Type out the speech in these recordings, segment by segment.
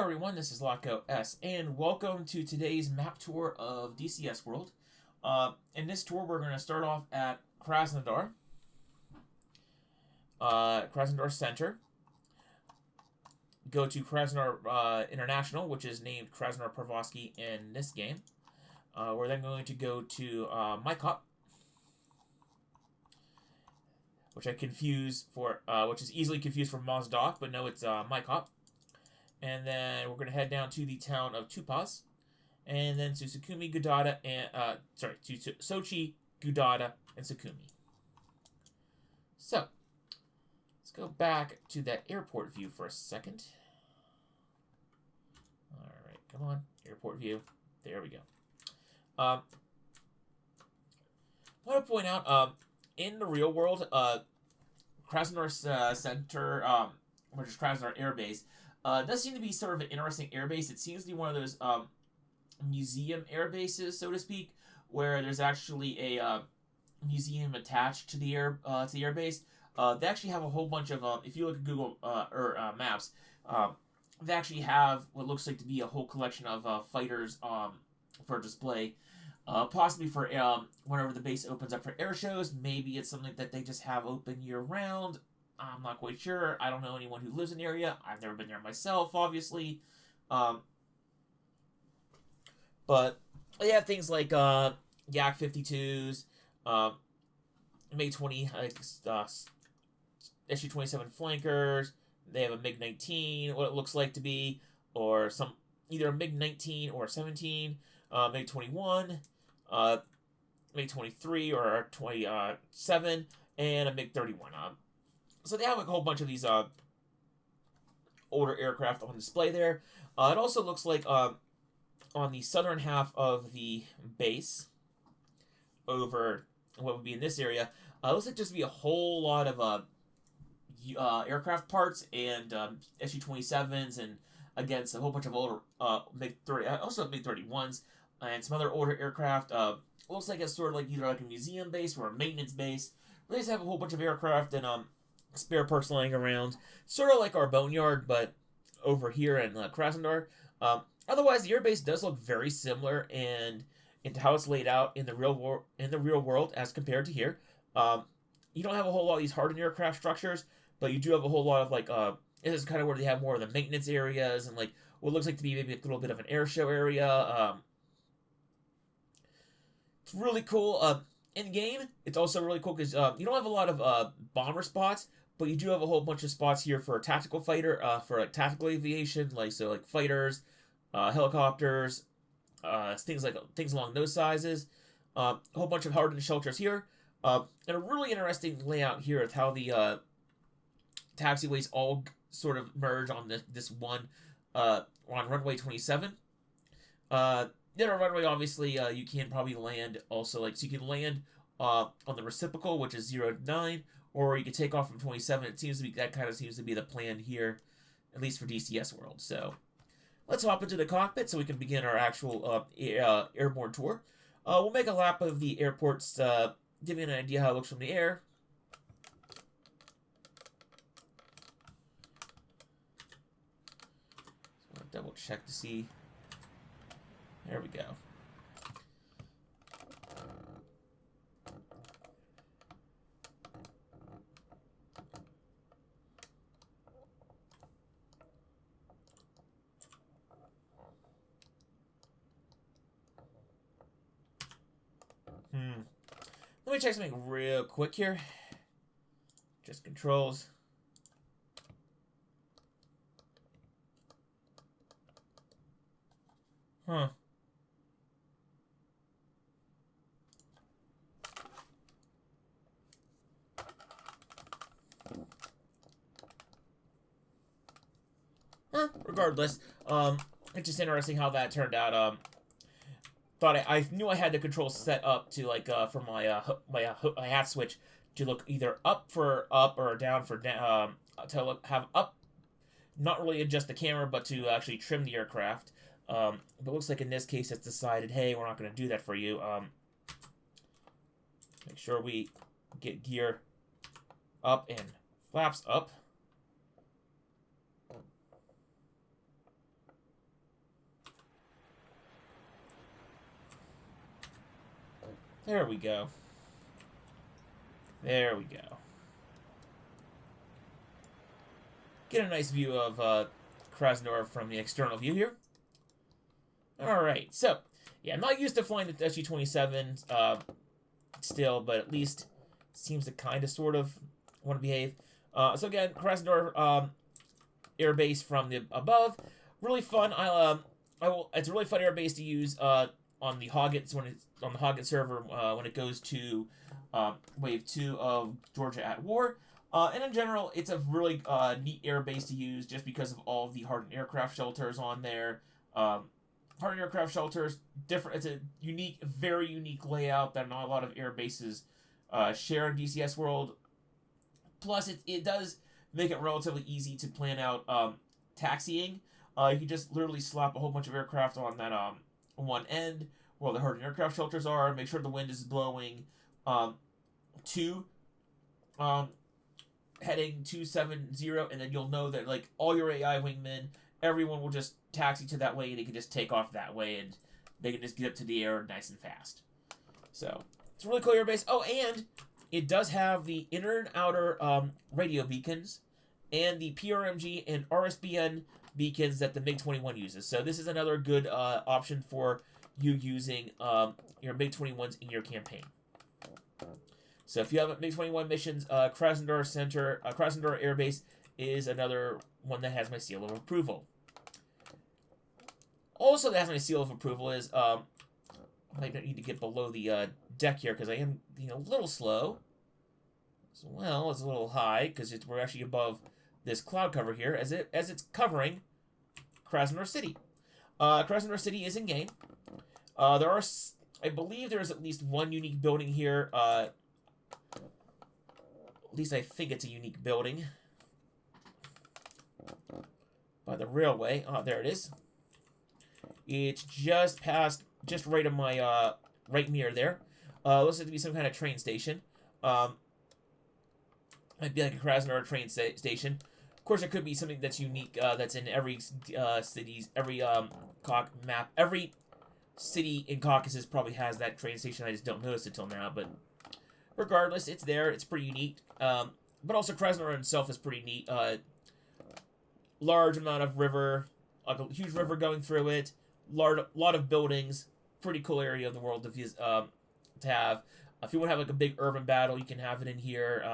everyone, this is Locko S, and welcome to today's map tour of DCS World. In this tour, we're going to start off at Krasnodar, Krasnodar Center, go to Krasnodar International, which is named Krasnodar Prvosky in this game. We're then going to go to Maykop, which which is easily confused for Mozdok, but no, it's Maykop. And then we're going to head down to the town of Tupaz, and then to Sukumi, Gudada, and to Sochi, Gudada, and Sukumi. So let's go back to that airport view for a second. All right, come on, airport view. There we go. I want to point out, in the real world, Krasnodar Center, which is Krasnodar Air Base, does seem to be sort of an interesting air base. It seems to be one of those museum air bases, so to speak, where there's actually a museum attached to the air base. They actually have a whole bunch of if you look at Google or Maps, they actually have what looks like to be a whole collection of fighters for display. Possibly for whenever the base opens up for air shows. Maybe it's something that they just have open year round. I'm not quite sure. I don't know anyone who lives in the area. I've never been there myself, obviously. But they have things like Yak 52s, May 20, SU-27 flankers. They have a MiG-19, what it looks like to be, or either a MiG-19 or 17, MiG-21, MiG-23 or 27, and a MiG-31. So they have a whole bunch of these older aircraft on display there. It also looks like on the southern half of the base, over what would be in this area, it looks like just to be a whole lot of aircraft parts and SU-27s, and again, a whole bunch of older MiG-30, also MiG-31s, and some other older aircraft. Looks like it's sort of like either like a museum base or a maintenance base. They just have a whole bunch of aircraft and spare parts lying around, sort of like our boneyard, but over here in Krasnodar. Otherwise, the airbase does look very similar into how it's laid out in the real world as compared to here. You don't have a whole lot of these hardened aircraft structures, but you do have a whole lot of this is kind of where they have more of the maintenance areas and like what looks like to be maybe a little bit of an air show area. It's really cool. In game, it's also really cool because you don't have a lot of bomber spots, but you do have a whole bunch of spots here for a tactical fighter, for like tactical aviation, like fighters, helicopters, things along those sizes. A whole bunch of hardened shelters here, and a really interesting layout here of how the taxiways all sort of merge on this one on runway 27. The other runway, obviously, you can probably land also, so you can land on the reciprocal, which is 0 to 9, or you can take off from 27. It seems to be that kind of seems to be the plan here, at least for DCS World. So let's hop into the cockpit so we can begin our actual airborne tour. We'll make a lap of the airports, give you an idea how it looks from the air. So I'll double check to see. There we go. Let me check something real quick here. Just controls. Huh. Regardless, it's just interesting how that turned out. Thought I knew I had the controls set up to for my hat switch to look either up for up or down for down, to have up, not really adjust the camera, but to actually trim the aircraft. But it looks like in this case it's decided, hey, we're not going to do that for you. Make sure we get gear up and flaps up. There we go. There we go. Get a nice view of Krasnodar from the external view here. Alright, so, yeah, I'm not used to flying the SU-27 still, but at least it seems to kind of sort of want to behave. So again, Krasnodar air base from the above. Really fun. It's a really fun air base to use on the Hoggets on the Hogget server when it goes to Wave 2 of Georgia at War. And in general, it's a really neat air base to use just because of all of the hardened aircraft shelters on there. Hardened aircraft shelters, different. It's a unique, very unique layout that not a lot of air bases share in DCS world. Plus, it does make it relatively easy to plan out taxiing. You can just literally slap a whole bunch of aircraft on that one end where the hardened aircraft shelters are. Make sure the wind is blowing to heading 270, and then you'll know that like all your AI wingmen, everyone will just taxi to that way, and they can just take off that way, and they can just get up to the air nice and fast. So it's a really cool airbase. Oh, and it does have the inner and outer radio beacons and the PRMG and RSBN beacons that the MiG-21 uses. So this is another good option for you using your MiG-21s in your campaign. So if you have MiG-21 missions, Krasnodar Air Base is another one that has my seal of approval. Also that has my seal of approval is, I might need to get below the deck here because I am a little slow. So, well, it's a little high because we're actually above this cloud cover here as it's covering Krasnodar City. Krasnodar City is in game. I believe there is at least one unique building here. At least I think it's a unique building. By the railway. Oh, there it is. It's just right on my right mirror there. Looks like to be some kind of train station. Might be like a Krasnodar train station. Of course, it could be something that's unique. That's in every city's map. Every city in Caucasus probably has that train station. I just don't notice it till now. But regardless, it's there. It's pretty neat. But also Krasnodar itself is pretty neat. Large amount of river, like a huge river going through it. Lot of buildings. Pretty cool area of the world to have. If you want to have like a big urban battle, you can have it in here.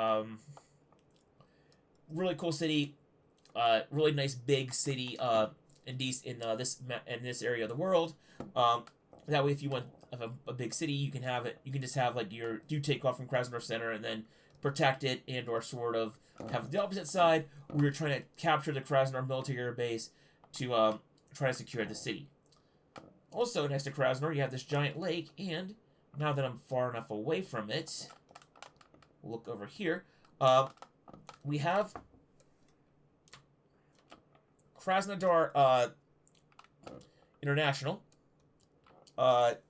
Really cool city. Really nice big city. In this area of the world. That way, if you want a big city, you can have it. You can just have like you take off from Krasnodar Center and then protect it, and or sort of have the opposite side where you're trying to capture the Krasnodar military air base to try to secure the city. Also, next to Krasnodar, you have this giant lake, and now that I'm far enough away from it, we'll look over here. We have Krasnodar International. Let's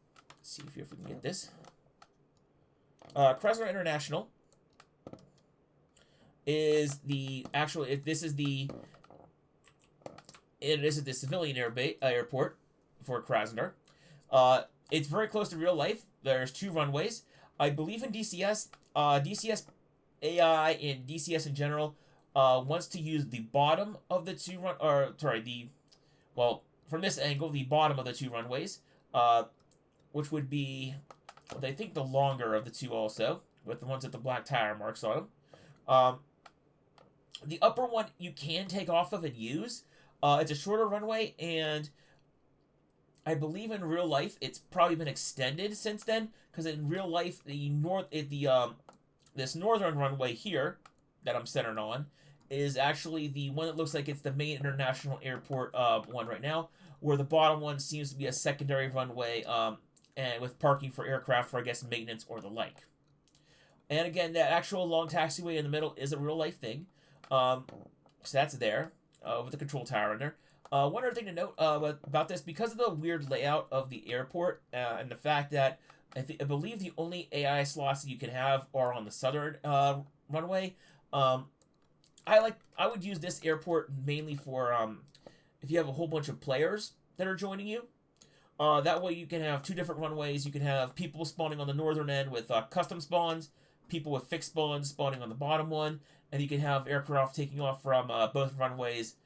see if we can get this. Krasnodar International is the actual. This is the civilian airport for Krasnodar. It's very close to real life. There's 2 runways. I believe in DCS. DCS AI and DCS in general wants to use the bottom of the 2 from this angle, the bottom of the 2 runways, which would be, I think, the longer of the 2 also, with the ones with the black tire marks on them. The upper one you can take off of and use. It's a shorter runway, and I believe in real life it's probably been extended since then, because in real life this northern runway here that I'm centered on is actually the one that looks like it's the main international airport one right now, where the bottom one seems to be a secondary runway and with parking for aircraft for, I guess, maintenance or the like. And again, that actual long taxiway in the middle is a real life thing. So that's there with the control tower in there. One other thing to note about this, because of the weird layout of the airport and the fact that I believe the only AI slots that you can have are on the southern runway. I would use this airport mainly for if you have a whole bunch of players that are joining you. That way you can have two different runways. You can have people spawning on the northern end with custom spawns, people with fixed spawns spawning on the bottom one, and you can have aircraft taking off from both runways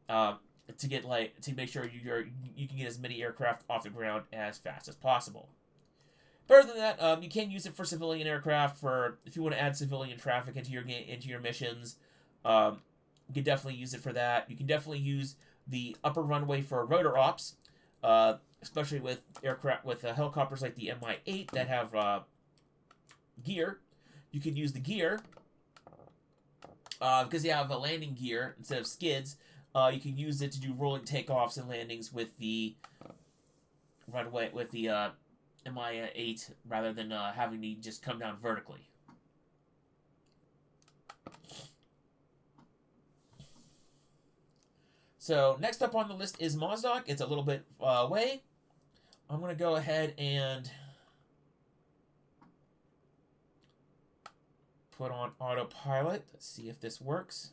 to get to make sure you can get as many aircraft off the ground as fast as possible. Better than that, you can use it for civilian aircraft for if you want to add civilian traffic into your missions. You can definitely use it for that. You can definitely use the upper runway for rotor ops, especially with aircraft with helicopters like the Mi-8 that have gear. You can use the gear because you have a landing gear instead of skids. You can use it to do rolling takeoffs and landings with the runway with the Mi-8 rather than having to just come down vertically. So next up on the list is Mozdok. It's a little bit away. I'm going to go ahead and put on autopilot. Let's see if this works.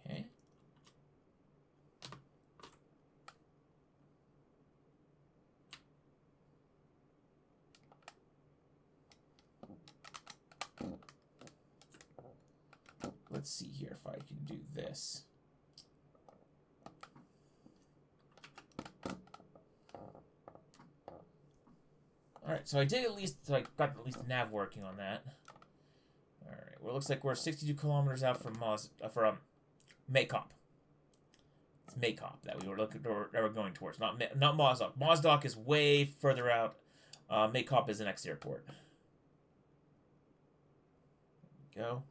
Okay. Let's see here if I can do this. Alright, so I got at least the nav working on that. Alright, well, it looks like we're 62 kilometers out from Maykop. It's Maykop that we're going towards, not Mozdok. Mozdok is way further out. Maykop is the next airport. There we go.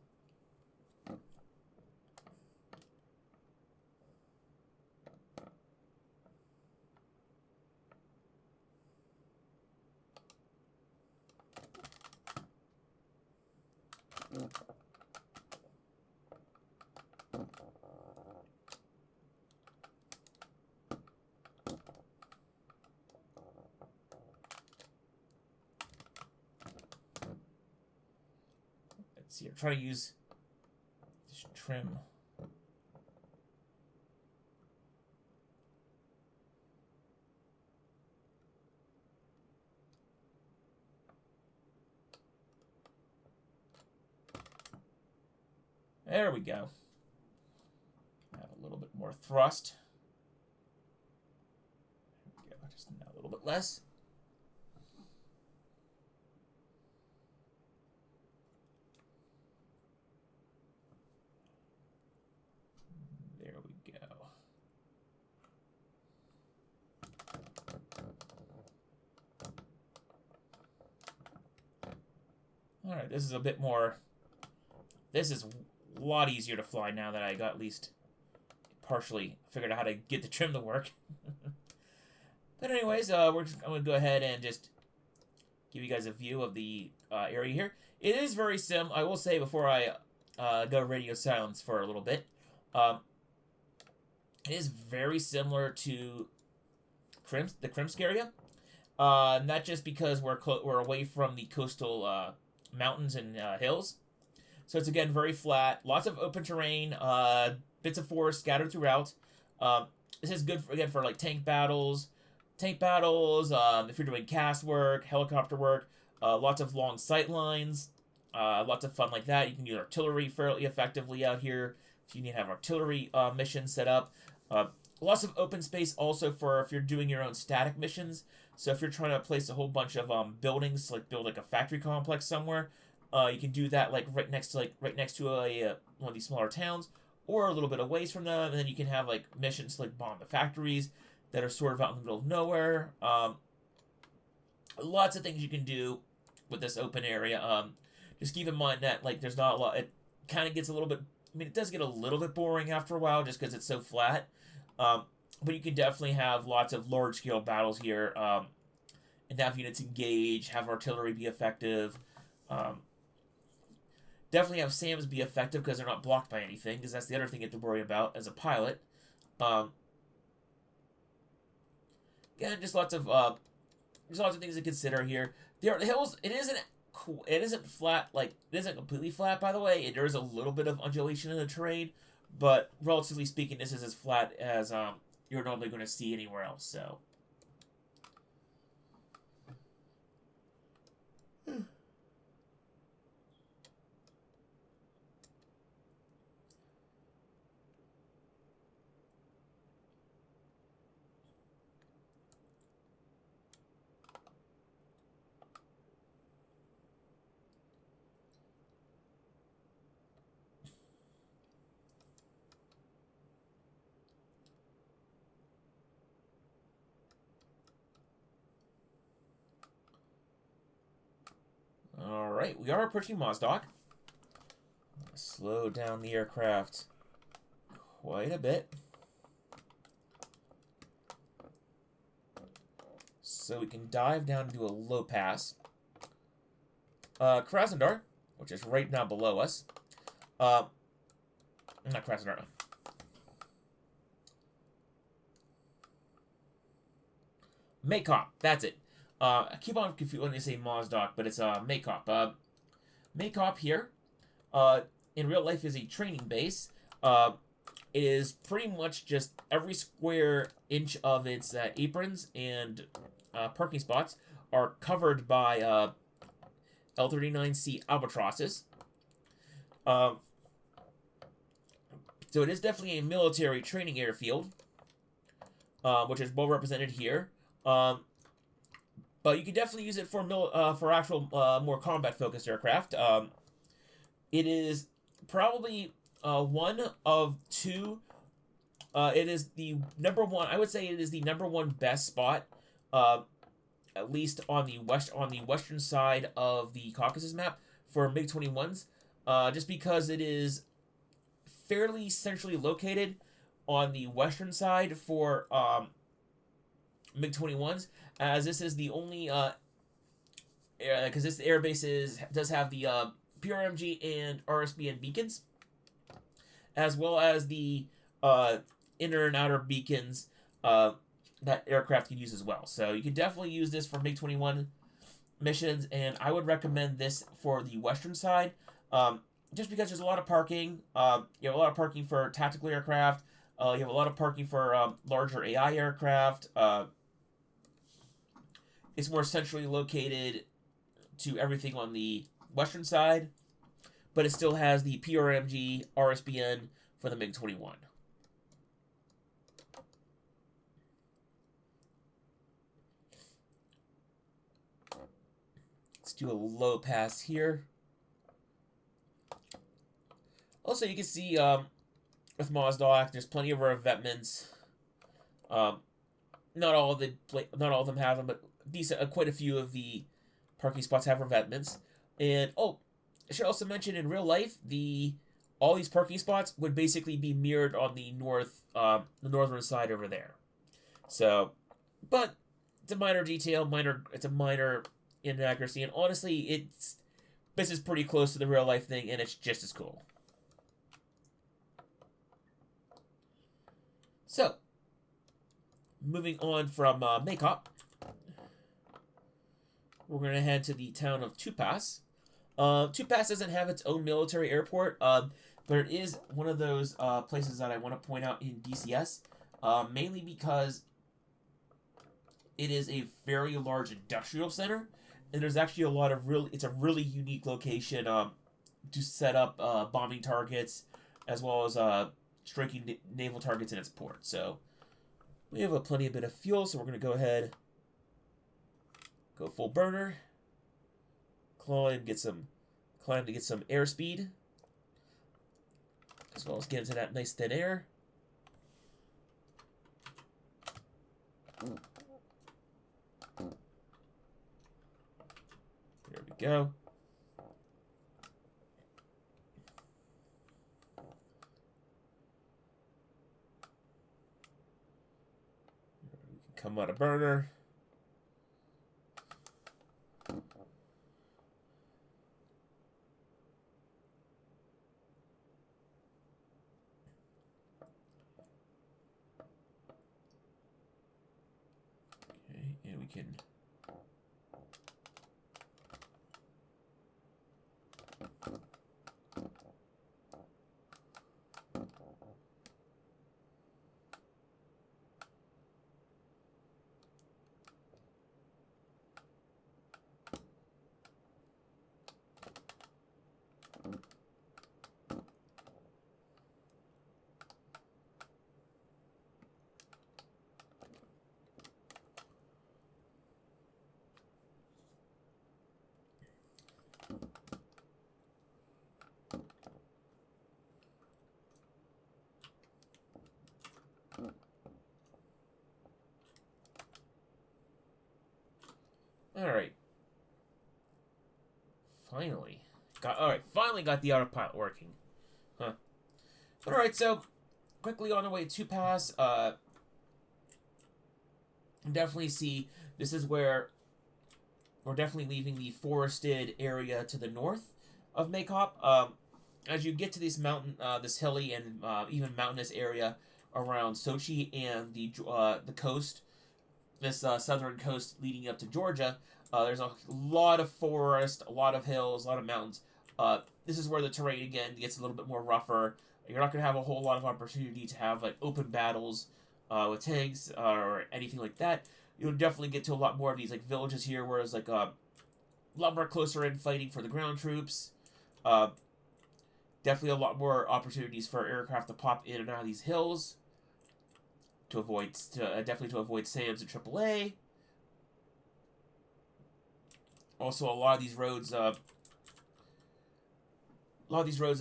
Let's see, I'm trying to use this trim. There we go. Add a little bit more thrust. There we go. Just now a little bit less. There we go. All right, this is a bit more. This is a lot easier to fly now that I got at least partially figured out how to get the trim to work. But anyways, I'm going to go ahead and just give you guys a view of the area here. It is very I will say before I go radio silence for a little bit, it is very similar to the Krimsk area. Not just because we're away from the coastal mountains and hills. So it's, again, very flat. Lots of open terrain. Bits of forest scattered throughout. This is good, for like, tank battles. If you're doing cast work, helicopter work. Lots of long sight lines. Lots of fun like that. You can use artillery fairly effectively out here. If you need to have artillery missions set up. Lots of open space also for if you're doing your own static missions. So if you're trying to place a whole bunch of buildings, like build like a factory complex somewhere, you can do that right next to one of these smaller towns, or a little bit away from them, and then you can have like missions to like bomb the factories that are sort of out in the middle of nowhere. Lots of things you can do with this open area. Just keep in mind that like there's not a lot. It kind of gets a little bit. I mean, it does get a little bit boring after a while just because it's so flat. But you can definitely have lots of large scale battles here, and have units engage, have artillery be effective. Definitely have SAMs be effective because they're not blocked by anything, because that's the other thing you have to worry about as a pilot. Again, just lots of things to consider here. The hills, it isn't flat, like, it isn't completely flat, by the way. There is a little bit of undulation in the terrain, but relatively speaking, this is as flat as you're normally going to see anywhere else, so. Alright, we are approaching Mozdok. Slow down the aircraft quite a bit, so we can dive down and do a low pass. Krasnodar, which is right now below us. Not Krasnodar. Maykop, that's it. I keep on confused when they say Mozdok, but it's Maykop. Maykop here, in real life, is a training base. It is pretty much just every square inch of its aprons and parking spots are covered by L-39C albatrosses. So it is definitely a military training airfield, which is well represented here. But you can definitely use it for actual more combat-focused aircraft. It is probably one of two. It is the number one. I would say it is the number one best spot, at least on the western side of the Caucasus map for MiG-21s, just because it is fairly centrally located on the western side for MiG-21s, as this is the only because this airbase does have the PRMG and RSBN beacons, as well as the inner and outer beacons that aircraft can use as well. So you can definitely use this for MiG-21 missions, and I would recommend this for the western side, just because there's a lot of parking. You have a lot of parking for tactical aircraft. You have a lot of parking for larger AI aircraft. It's more centrally located to everything on the western side, but it still has the PRMG RSBN for the MiG-21. Let's do a low pass here. Also, you can see with Mozdok, there's plenty of revetments. Not all of them have them, but decent. Quite a few of the parking spots have revetments. And I should also mention, in real life, all these parking spots would basically be mirrored on the northern side over there. So, but it's a minor detail. It's a minor inaccuracy, and honestly, this is pretty close to the real life thing, and it's just as cool. So, moving on from Maykop, we're going to head to the town of Tupas. Tupas doesn't have its own military airport, but it is one of those places that I want to point out in DCS, mainly because it is a very large industrial center, and there's actually it's a really unique location to set up bombing targets, as well as striking naval targets in its port. So we have plenty of bit of fuel, so we're going to go ahead, go full burner, climb to get some airspeed, as well as get into that nice thin air. There we go. Come out of burner. can... Alright. Finally got the autopilot working. Huh. Alright, so, quickly on the way to pass, definitely see, this is where we're definitely leaving the forested area to the north of Maykop. As you get to this mountain, this hilly and even mountainous area around Sochi and the coast, this southern coast leading up to Georgia, there's a lot of forest, a lot of hills, a lot of mountains. This is where the terrain again gets a little bit more rougher. You're not going to have a whole lot of opportunity to have like open battles with tanks or anything like that. You'll definitely get to a lot more of these like villages here, whereas like a lot more closer in fighting for the ground troops. Definitely a lot more opportunities for aircraft to pop in and out of these hills to avoid SAMs and AAA. Also, a lot of these roads that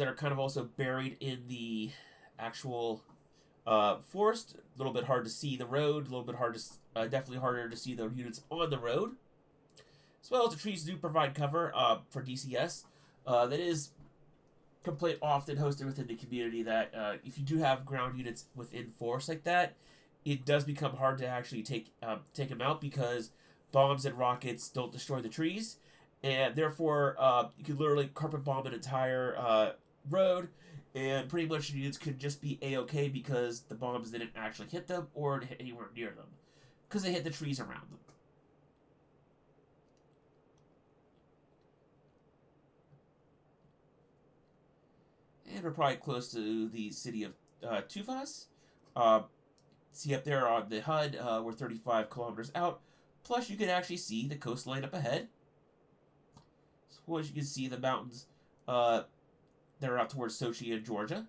are kind of also buried in the actual forest. A little bit hard to see the road. A little bit hard to, definitely harder to see the units on the road. As well as the trees do provide cover for DCS. That is often hosted within the community that if you do have ground units within forest like that, it does become hard to actually take them out because bombs and rockets don't destroy the trees, and therefore you could literally carpet bomb an entire road, and pretty much units could just be A-okay because the bombs didn't actually hit them or hit anywhere near them because they hit the trees around them. And we're probably close to the city of Tuvas. See up there on the HUD, we're 35 kilometers out. Plus, you can actually see the coastline up ahead. So as you can see, the mountains that are out towards Sochi and Georgia.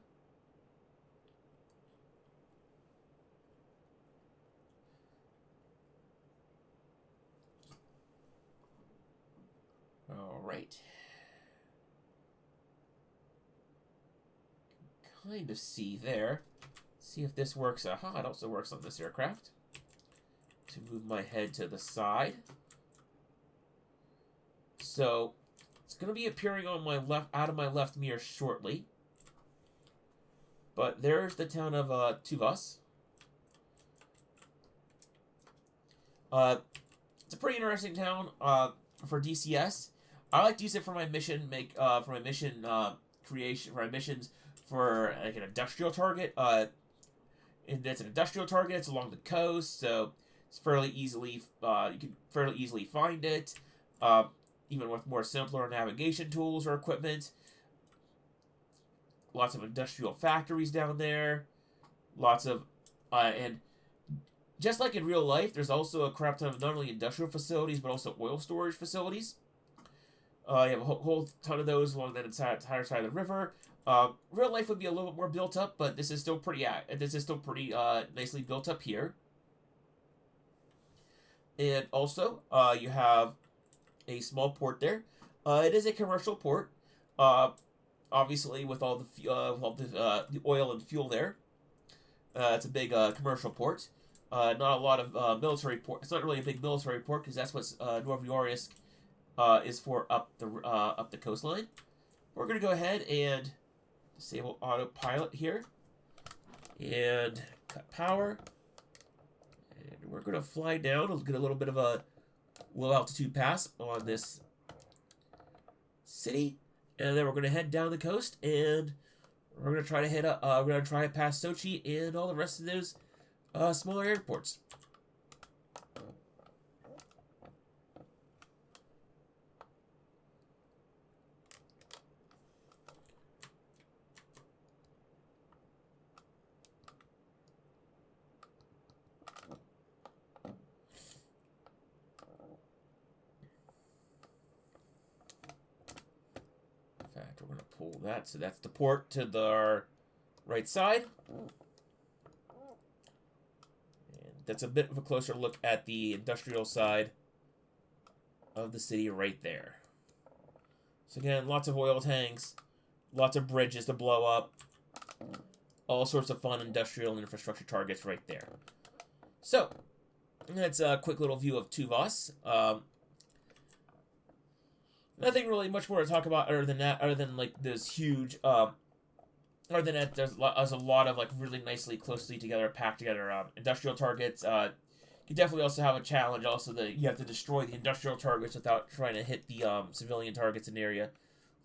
Alright. Kind of see there. See if this works. Aha, it also works on this aircraft. To move my head to the side. So, it's going to be appearing on my left, out of my left mirror shortly. But there's the town of Tuvas. It's a pretty interesting town for DCS. I like to use it for my mission creation, for my missions for like an industrial target. And it's an industrial target. It's along the coast, so it's fairly easily you can fairly easily find it, even with more simpler navigation tools or equipment. Lots of industrial factories down there. Lots of and just like in real life, there's also a crap ton of not only industrial facilities but also oil storage facilities. You have a whole ton of those along that entire side of the river. Real life would be a little bit more built up, but this is still pretty nicely built up here. And also, you have a small port there. It is a commercial port, obviously with all the oil and fuel there. It's a big commercial port. Not a lot of military port. It's not really a big military port because that's what Novyorsk is for up the coastline. We're gonna go ahead and disable autopilot here and cut power. And we're going to fly down. We'll get a little bit of a low altitude pass on this city. And then we're going to head down the coast and we're going to try to we're going to try to pass Sochi and all the rest of those smaller airports. fact, we're going to pull that. So that's the port to the right side. And that's a bit of a closer look at the industrial side of the city right there. So again, lots of oil tanks, lots of bridges to blow up, all sorts of fun industrial and infrastructure targets right there. So, that's a quick little view of Tuvas. Nothing really much more to talk about other than that, other than like those huge, other than that, there's a lot of like really nicely, closely together, packed together industrial targets. You definitely also have a challenge, also that you have to destroy the industrial targets without trying to hit the civilian targets in the area.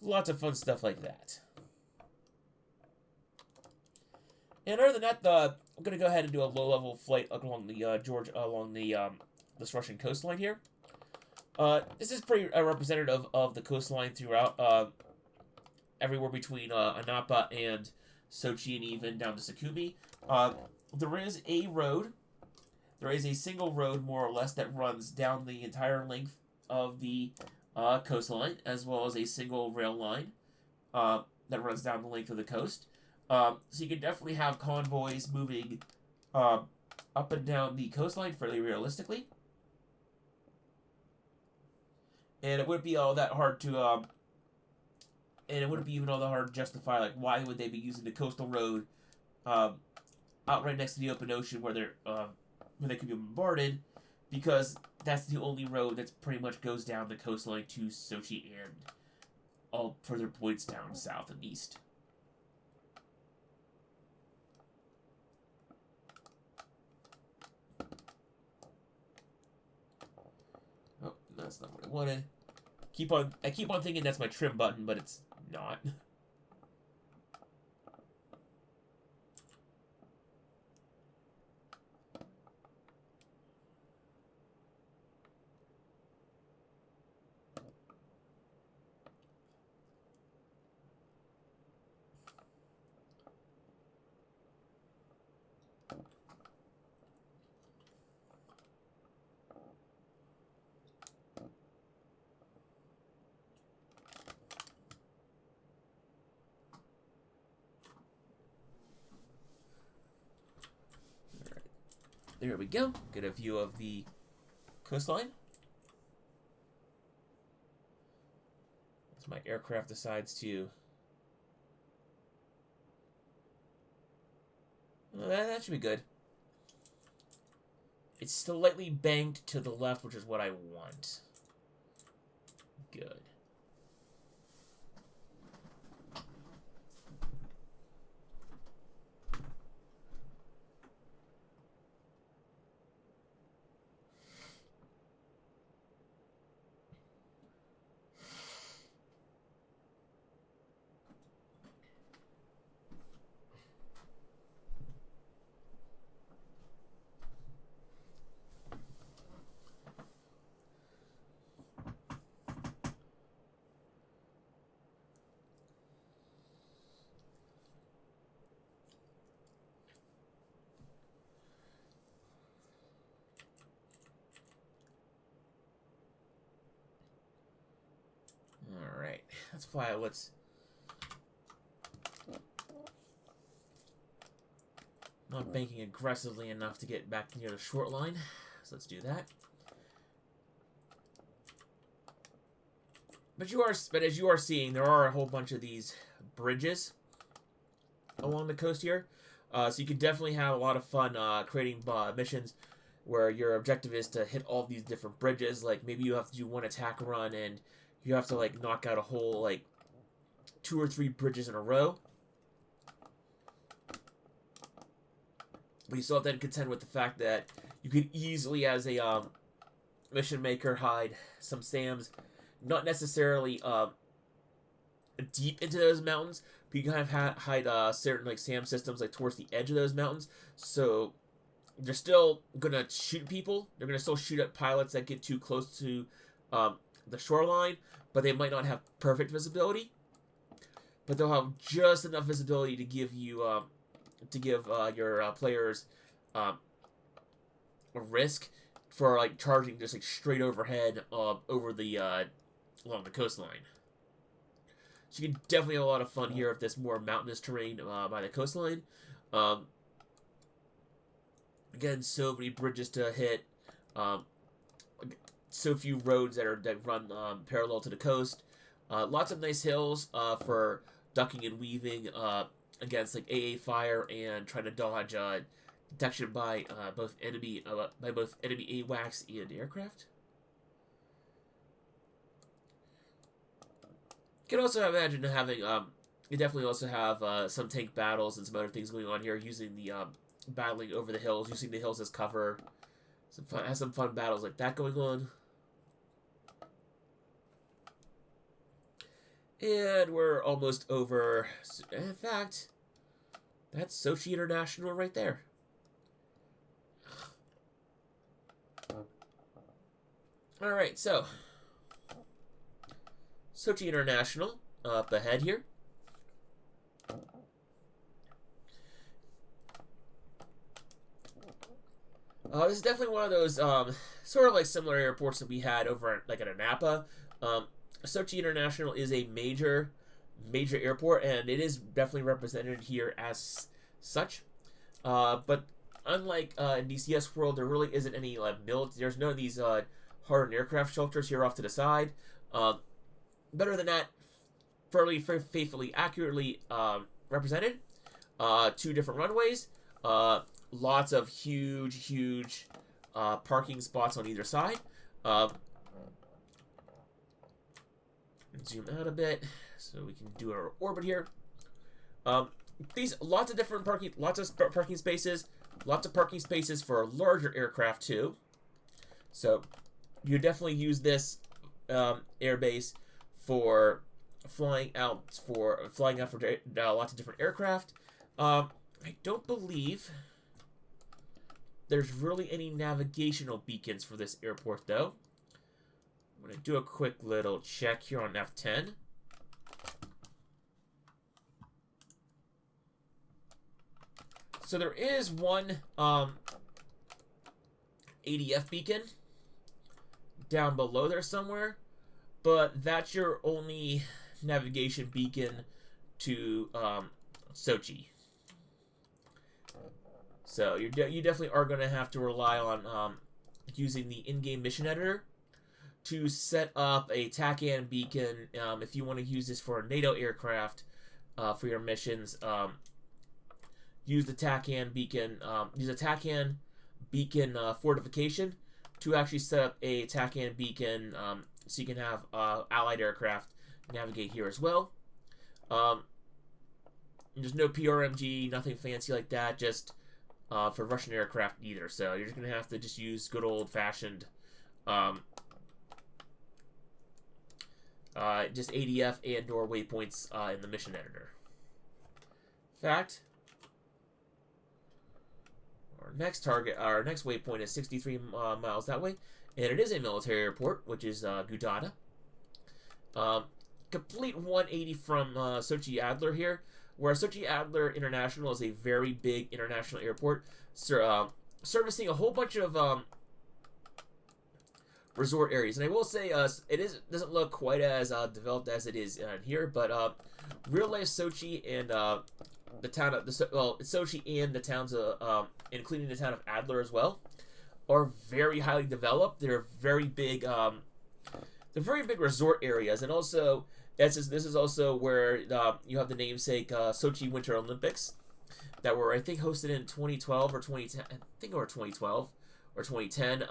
Lots of fun stuff like that. And other than that, I'm gonna go ahead and do a low-level flight along the this Russian coastline here. This is pretty representative of the coastline throughout, everywhere between Anapa and Sochi and even down to Sukumi. There is a road. There is a single road, more or less, that runs down the entire length of the coastline, as well as a single rail line that runs down the length of the coast. So you can definitely have convoys moving up and down the coastline fairly realistically. And it wouldn't be all that hard to, and it wouldn't be even all that hard to justify, like, why would they be using the coastal road out right next to the open ocean where they could be bombarded, because that's the only road that pretty much goes down the coastline to Sochi and all further points down south and east. Oh, that's not what I wanted. I keep on thinking that's my trim button, but it's not. There we go. Get a view of the coastline. As my aircraft decides to... Well, that should be good. It's slightly banked to the left, which is what I want. Good. Alright, let's fly. Not banking aggressively enough to get back near the short line, so let's do that. But as you are seeing, there are a whole bunch of these bridges along the coast here. So you could definitely have a lot of fun creating missions where your objective is to hit all these different bridges. Like, maybe you have to do one attack run and you have to, like, knock out a whole, like, 2 or 3 bridges in a row. But you still have to contend with the fact that you could easily, as a mission maker, hide some SAMs. Not necessarily deep into those mountains, but you kind of hide certain, like, SAM systems, like, towards the edge of those mountains. So they're still gonna shoot people. They're gonna still shoot at pilots that get too close to the shoreline, but they might not have perfect visibility. But they'll have just enough visibility to give you your players a risk for, like, charging just, like, straight overhead over the along the coastline. So you can definitely have a lot of fun here with this more mountainous terrain by the coastline. Again, so many bridges to hit. So few roads that run parallel to the coast. Lots of nice hills for ducking and weaving against like AA fire and trying to dodge detection by both enemy AWACS and aircraft. You can also imagine having you definitely also have some tank battles and some other things going on here, using the battling over the hills, using the hills as cover. Has some fun battles like that going on. And we're almost over. In fact, that's Sochi International right there. Alright, so Sochi International up ahead here. This is definitely one of those sort of like similar airports that we had over like at Anapa. Sochi International is a major airport, and it is definitely represented here as such. But unlike in DCS world, there really isn't any like there's none of these hardened aircraft shelters here off to the side. Better than that, fairly faithfully, accurately represented. 2 different runways. Lots of huge parking spots on either side. Zoom out a bit so we can do our orbit here. These lots of different parking spaces, lots of parking spaces for larger aircraft too. So you definitely use this airbase for flying out for lots of different aircraft. I don't believe there's really any navigational beacons for this airport though. I'm going to do a quick little check here on F10. So there is one ADF beacon down below there somewhere, but that's your only navigation beacon to Sochi. So you definitely are going to have to rely on using the in-game mission editor to set up a TACAN beacon if you want to use this for a NATO aircraft for your missions. Use the TACAN beacon. Use a TACAN beacon fortification to actually set up a TACAN beacon so you can have allied aircraft navigate here as well. There's no PRMG, nothing fancy like that, just for Russian aircraft either. So you're just going to have to just use good old-fashioned just ADF and or waypoints in the mission editor. In fact, our next waypoint is 63 miles that way, and it is a military airport, which is Gudada. Complete 180 from Sochi Adler here, where Sochi Adler International is a very big international airport, servicing a whole bunch of resort areas. And I will say, doesn't look quite as developed as it is here, but real life Sochi and the town of Sochi and the towns including the town of Adler as well, are very highly developed. They're very big. They're very big resort areas, and also this is also where you have the namesake Sochi Winter Olympics that were, I think, hosted in 2012 or 2010. I think it was 2012 or 2010.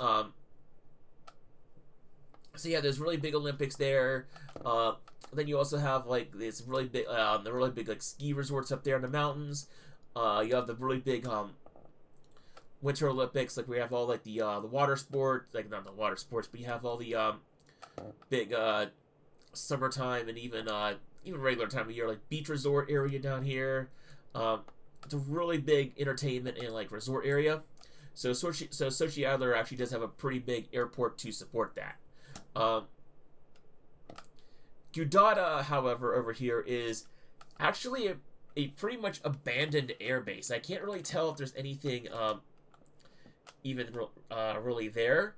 So yeah, there's really big Olympics there. Then you also have like this really big, like ski resorts up there in the mountains. You have the really big Winter Olympics, like we have all like the water sport, like not the water sports, but you have all the big summertime and even regular time of year, like beach resort area down here. It's a really big entertainment and like resort area. So Sochi Adler actually does have a pretty big airport to support that. Gudada, however, over here is actually a pretty much abandoned airbase. I can't really tell if there's anything even really there.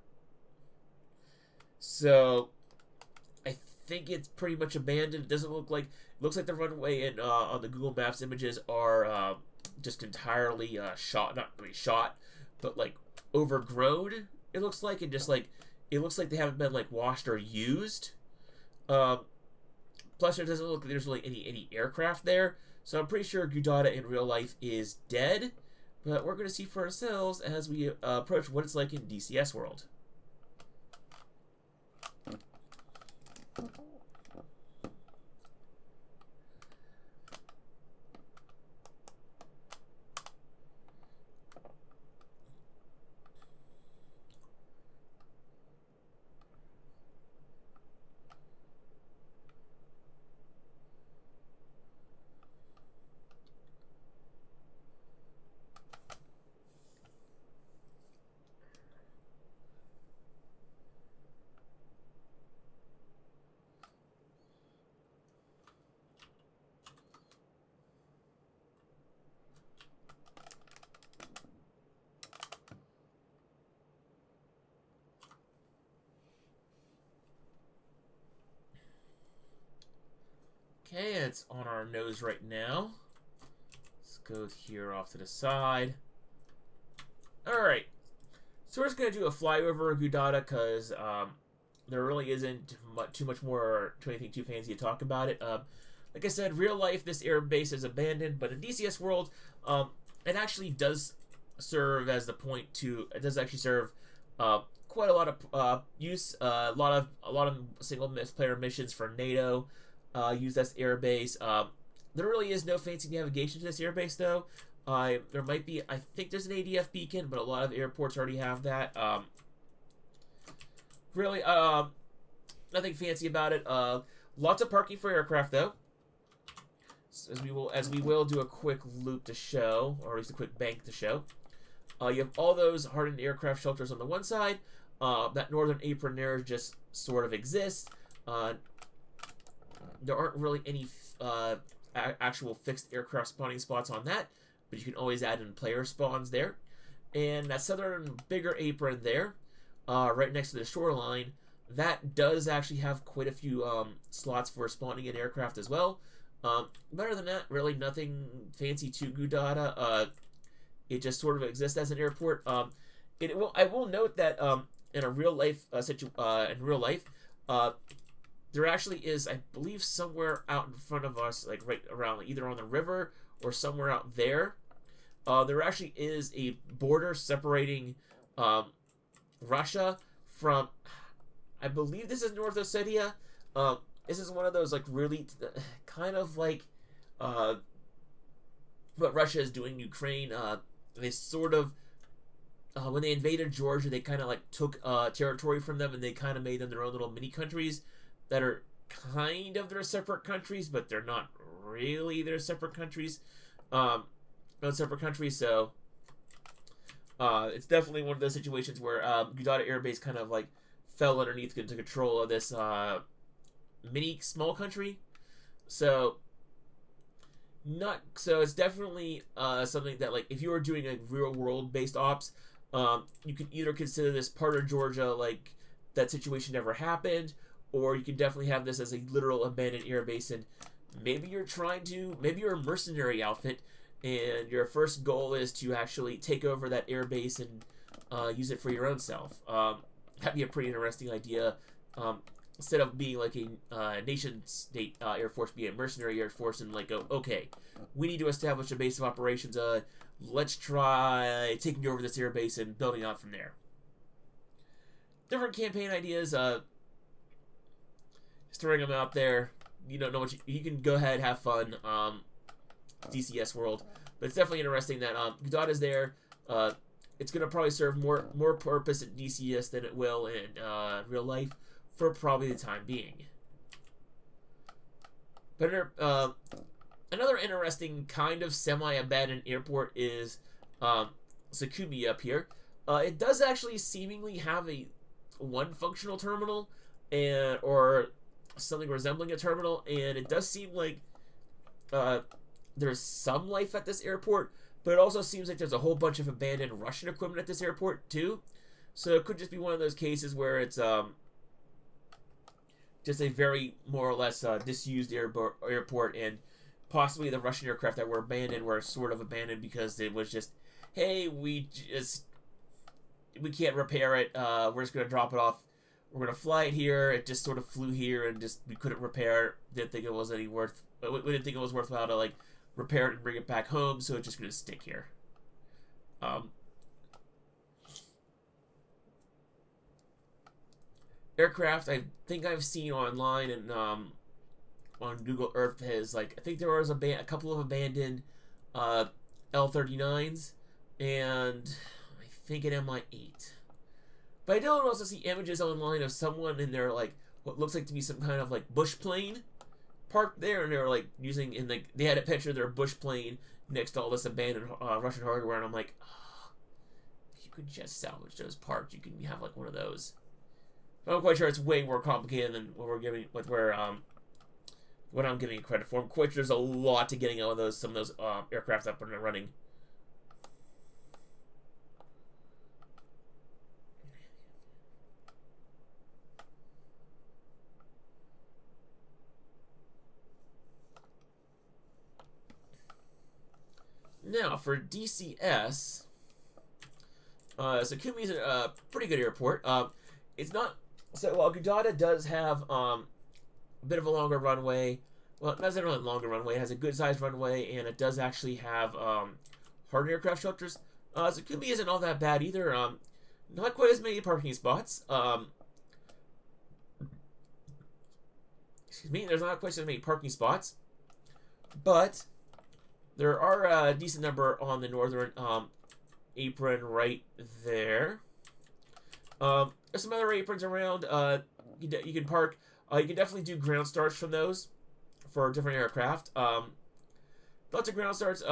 So I think it's pretty much abandoned. It doesn't look like. It looks like the runway and on the Google Maps images are just entirely shot. Not really shot, but like overgrown. It looks like, and just like it looks like they haven't been like washed or used. Plus, there doesn't look like there's really any aircraft there. So I'm pretty sure Gudada in real life is dead. But we're going to see for ourselves as we approach what it's like in DCS world. Okay, it's on our nose right now. Let's go here off to the side. Alright. So we're just going to do a flyover of Gudada because there really isn't too much more to anything too fancy to talk about it. Like I said, real life, this air base is abandoned, but in DCS world, it actually does serve as the point to. It does actually serve quite a lot of use. A lot of single player missions for NATO. Use this airbase. There really is no fancy navigation to this airbase, though. There might be, I think there's an ADF beacon, but a lot of airports already have that. Really, nothing fancy about it. Lots of parking for aircraft, though. So as we will do a quick loop to show, or at least a quick bank to show. You have all those hardened aircraft shelters on the one side. That northern apron there just sort of exists. There aren't really any actual fixed aircraft spawning spots on that, but you can always add in player spawns there. And that southern bigger apron there, right next to the shoreline, that does actually have quite a few slots for spawning in aircraft as well. Better than that, really nothing fancy to Gudada. It just sort of exists as an airport. I will note that in a real life there actually is, I believe, somewhere out in front of us, like right around, either on the river or somewhere out there. There actually is a border separating Russia from, I believe this is North Ossetia. This is one of those like really kind of like what Russia is doing in Ukraine. They sort of when they invaded Georgia, they kind of like took territory from them and they kind of made them their own little mini countries that are kind of their separate countries, but they're not really their separate countries. So it's definitely one of those situations where Gudada Air Base kind of like fell underneath into control of this mini small country. So it's definitely something that, like, if you were doing a real world based ops, you could either consider this part of Georgia like that situation never happened, or you can definitely have this as a literal abandoned air base, and maybe you're a mercenary outfit, and your first goal is to actually take over that air base and use it for your own self. That'd be a pretty interesting idea. Instead of being like a nation-state air force, be a mercenary air force, and like go, okay, we need to establish a base of operations. Let's try taking over this air base and building out from there. Different campaign ideas. Just throwing them out there. You don't know what you can go ahead, have fun. DCS world, but it's definitely interesting that Gudada is there. It's gonna probably serve more purpose in DCS than it will in real life for probably the time being. But another interesting kind of semi-abandoned airport is Sukumi up here. It does actually seemingly have one functional terminal or something resembling a terminal, and it does seem like there's some life at this airport, but it also seems like there's a whole bunch of abandoned Russian equipment at this airport too. So it could just be one of those cases where it's just a very more or less disused airport, and possibly the Russian aircraft that were abandoned were sort of abandoned because it was just, hey, we can't repair it. We're just gonna drop it off. We're gonna fly it here. It just sort of flew here, and just we couldn't repair it. Didn't think it was any worth. We didn't think it was worthwhile to like repair it and bring it back home. So it's just gonna stick here. Aircraft I think I've seen online and on Google Earth has like I think there was a couple of abandoned L-39s and I think an Mi-8. But I don't also see images online of someone in their like what looks like to be some kind of like bush plane parked there, and they were like using in like they had a picture of their bush plane next to all this abandoned Russian hardware, and I'm like, oh, if you could just salvage those parts, you can have like one of those. I'm quite sure it's way more complicated than what we're giving, what I'm giving credit for. I'm quite sure there's a lot to getting out of some of those aircraft up and running. Now for DCS, Sukumi is a pretty good airport. It's not. So while Gudada does have a bit of a longer runway, well, it doesn't really have a longer runway. It has a good-sized runway, and it does actually have hardened aircraft shelters. Sukhumi isn't all that bad either. Not quite as many parking spots. Excuse me. There's not quite as many parking spots, but there are a decent number on the northern apron right there. There's some other aprons around. You can park. You can definitely do ground starts from those for different aircraft. Lots of ground starts.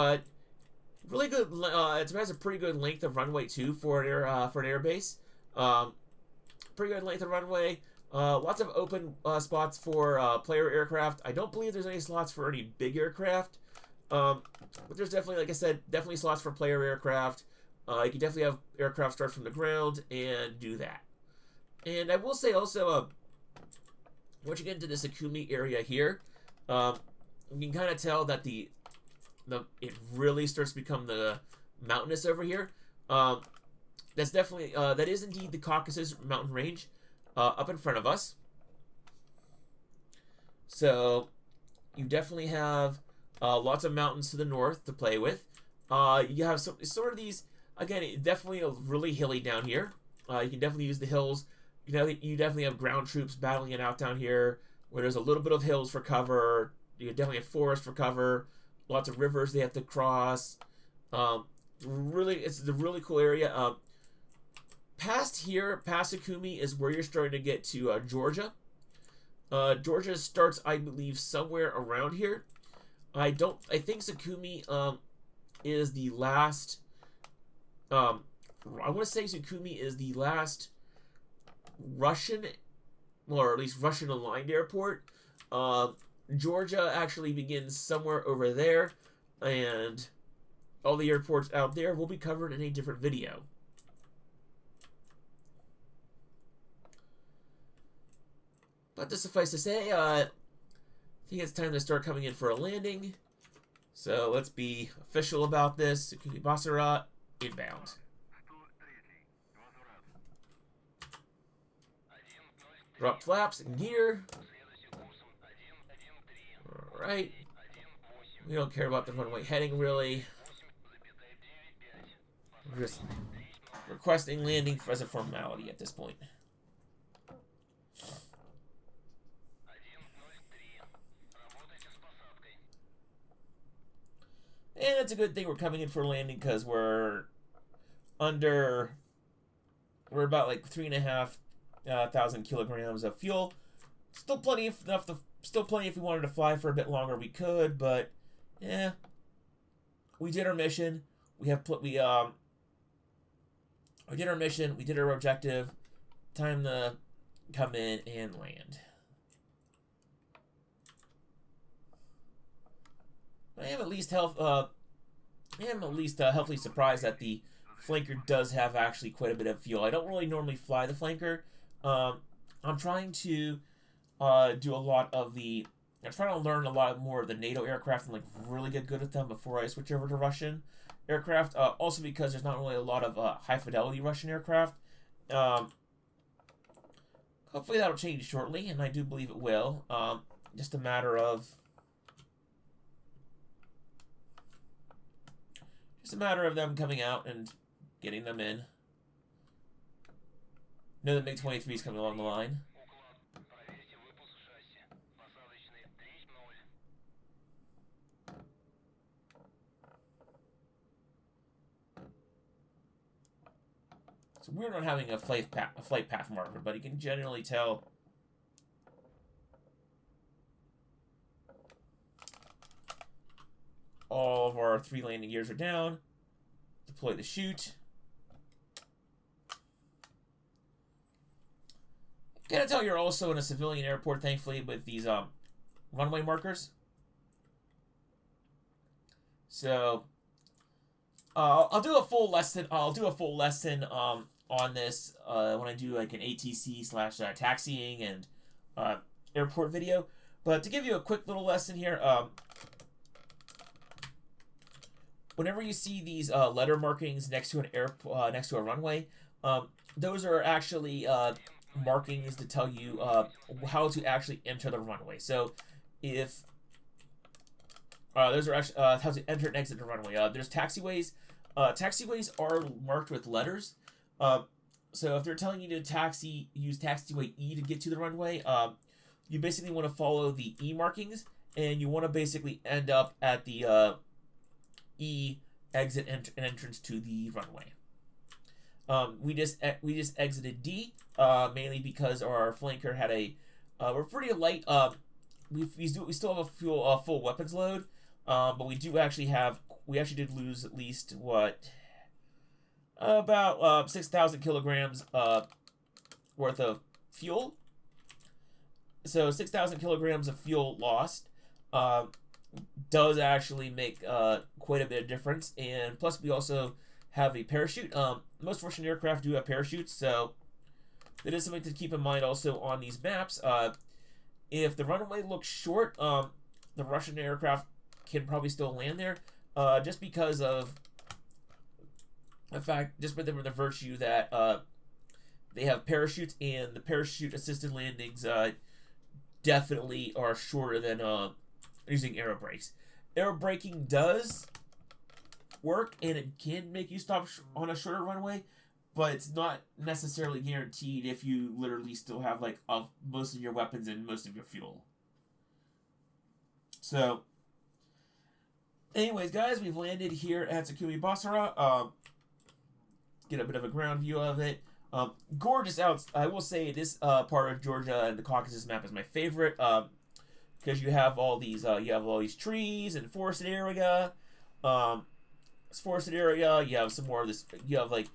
Really good. It has a pretty good length of runway too for an air base. Pretty good length of runway. Lots of open spots for player aircraft. I don't believe there's any slots for any big aircraft. But there's definitely, like I said, definitely slots for player aircraft. You can definitely have aircraft start from the ground and do that. And I will say also, once you get into the Sukumi area here, you can kind of tell that it really starts to become the mountainous over here. That's definitely that is indeed the Caucasus mountain range up in front of us. So you definitely have lots of mountains to the north to play with. You have some sort of these. Again, it's definitely really hilly down here. You can definitely use the hills. You definitely have ground troops battling it out down here, where there's a little bit of hills for cover. You definitely have forest for cover. Lots of rivers they have to cross. Really, it's a really cool area. Past here, past Sukumi, is where you're starting to get to Georgia. Georgia starts, I believe, somewhere around here. I think Sukumi is the last. I want to say Sukumi is the last Russian, or at least Russian-aligned airport. Georgia actually begins somewhere over there, and all the airports out there will be covered in a different video. But to suffice to say, I think it's time to start coming in for a landing. So let's be official about this. Sukumi Basara, inbound. Drop flaps and gear. Alright. We don't care about the runway heading, really. We're just requesting landing as a formality at this point. And it's a good thing we're coming in for landing because we're about like 3,500 kilograms of fuel. Still plenty if we wanted to fly for a bit longer we could, but yeah, we did our mission. We did our mission. We did our objective. Time to come in and land. I am at least healthily surprised that the flanker does have actually quite a bit of fuel. I don't really normally fly the flanker. I'm trying to do a lot of the. I'm trying to learn a lot more of the NATO aircraft and like really get good at them before I switch over to Russian aircraft. Also because there's not really a lot of high fidelity Russian aircraft. Hopefully that'll change shortly, and I do believe it will. Just a matter of them coming out and getting them in. Know the MiG-23 is coming along the line. It's weird not having a flight path marker, but you can generally tell. All of our 3 landing gears are down. Deploy the chute. Gotta tell you're also in a civilian airport, thankfully, with these runway markers. So I'll do a full lesson. On this when I do like an ATC / taxiing and airport video. But to give you a quick little lesson here, whenever you see these letter markings next to next to a runway, those are actually markings to tell you how to actually enter the runway. So if those are actually how to enter and exit the runway. There's taxiways. Taxiways are marked with letters. So if they're telling you to use taxiway E to get to the runway, you basically want to follow the E markings, and you want to basically end up at the E exit and entrance to the runway. We just exited D, mainly because our flanker had we're pretty light. We still have a full weapons load, but we actually did lose at least about 6,000 kilograms worth of fuel. So 6,000 kilograms of fuel lost does actually make quite a bit of difference. And plus we also have a parachute. Most Russian aircraft do have parachutes, so that is something to keep in mind also on these maps. If the runway looks short, the Russian aircraft can probably still land there, just because of in fact, just with the virtue that they have parachutes, and the parachute-assisted landings definitely are shorter than using aero brakes. Aero braking does work, and it can make you stop on a shorter runway, but it's not necessarily guaranteed if you literally still have like most of your weapons and most of your fuel. So, anyways, guys, we've landed here at Sukumi Basra. Get a bit of a ground view of it. Gorgeous out. I will say this part of Georgia and the Caucasus map is my favorite, because you have all these trees and forested area. You have some more of this. You have like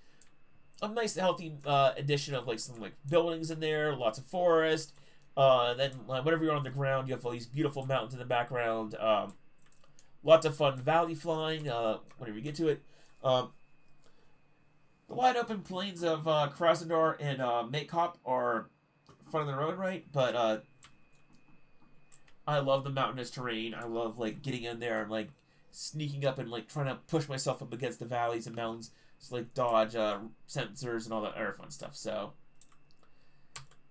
a nice healthy addition of like some like buildings in there, lots of forest. And then whenever you're on the ground, you have all these beautiful mountains in the background. Lots of fun valley flying. Whenever you get to it. The wide open plains of Krasnodar and Maykop are fun in their own right, but I love the mountainous terrain. I love like getting in there and like sneaking up and like trying to push myself up against the valleys and mountains to like dodge sensors and all that other fun stuff. So,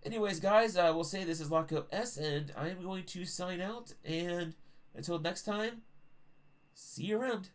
anyways, guys, we'll say this is Maykop S, and I am going to sign out. And until next time, see you around.